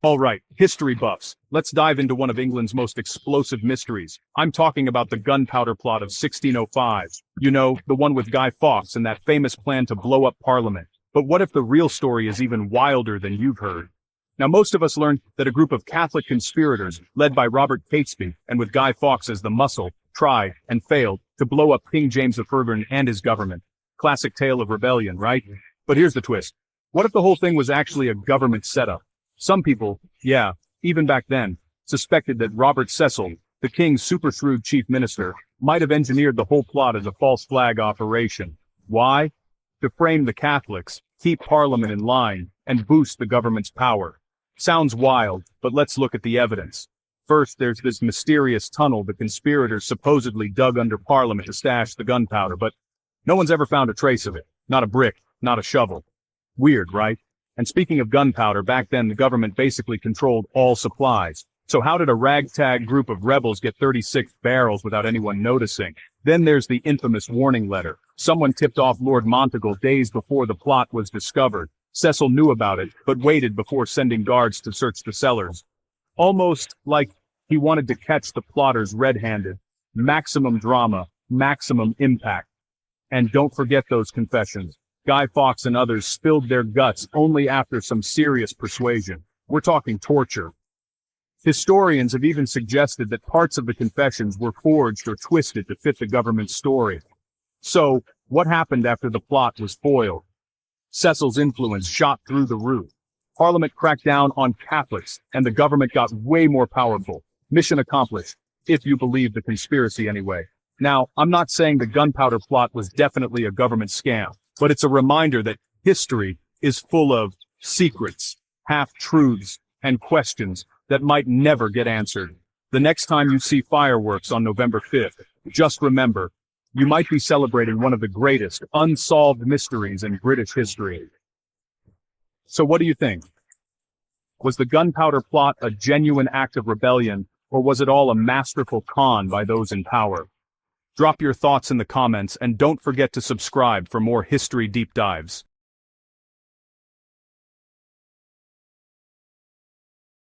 Alright, history buffs. Let's dive into one of England's most explosive mysteries. I'm talking about the Gunpowder Plot of 1605. You know, the one with Guy Fawkes and that famous plan to blow up Parliament. But what if the real story is even wilder than you've heard? Now, most of us learned that a group of Catholic conspirators, led by Robert Catesby and with Guy Fawkes as the muscle, tried, and failed, to blow up King James I and his government. Classic tale of rebellion, right? But here's the twist. What if the whole thing was actually a government setup? Some people, even back then, suspected that Robert Cecil, the king's super shrewd chief minister, might have engineered the whole plot as a false flag operation. Why? To frame the Catholics, keep Parliament in line, and boost the government's power. Sounds wild, but let's look at the evidence. First, there's this mysterious tunnel the conspirators supposedly dug under Parliament to stash the gunpowder, but no one's ever found a trace of it. Not a brick, not a shovel. Weird, right? And speaking of gunpowder, back then the government basically controlled all supplies. So how did a ragtag group of rebels get 36 barrels without anyone noticing? Then there's the infamous warning letter. Someone tipped off Lord Monteagle days before the plot was discovered. Cecil knew about it, but waited before sending guards to search the cellars. Almost like he wanted to catch the plotters red-handed. Maximum drama, maximum impact. And don't forget those confessions. Guy Fawkes and others spilled their guts only after some serious persuasion. We're talking torture. Historians have even suggested that parts of the confessions were forged or twisted to fit the government's story. So, what happened after the plot was foiled? Cecil's influence shot through the roof. Parliament cracked down on Catholics, and the government got way more powerful. Mission accomplished, if you believe the conspiracy anyway. Now, I'm not saying the Gunpowder Plot was definitely a government scam, but it's a reminder that history is full of secrets, half-truths, and questions that might never get answered. The next time you see fireworks on November 5th, just remember, you might be celebrating one of the greatest unsolved mysteries in British history. So what do you think? Was the Gunpowder Plot a genuine act of rebellion, or was it all a masterful con by those in power? Drop your thoughts in the comments and don't forget to subscribe for more history deep dives.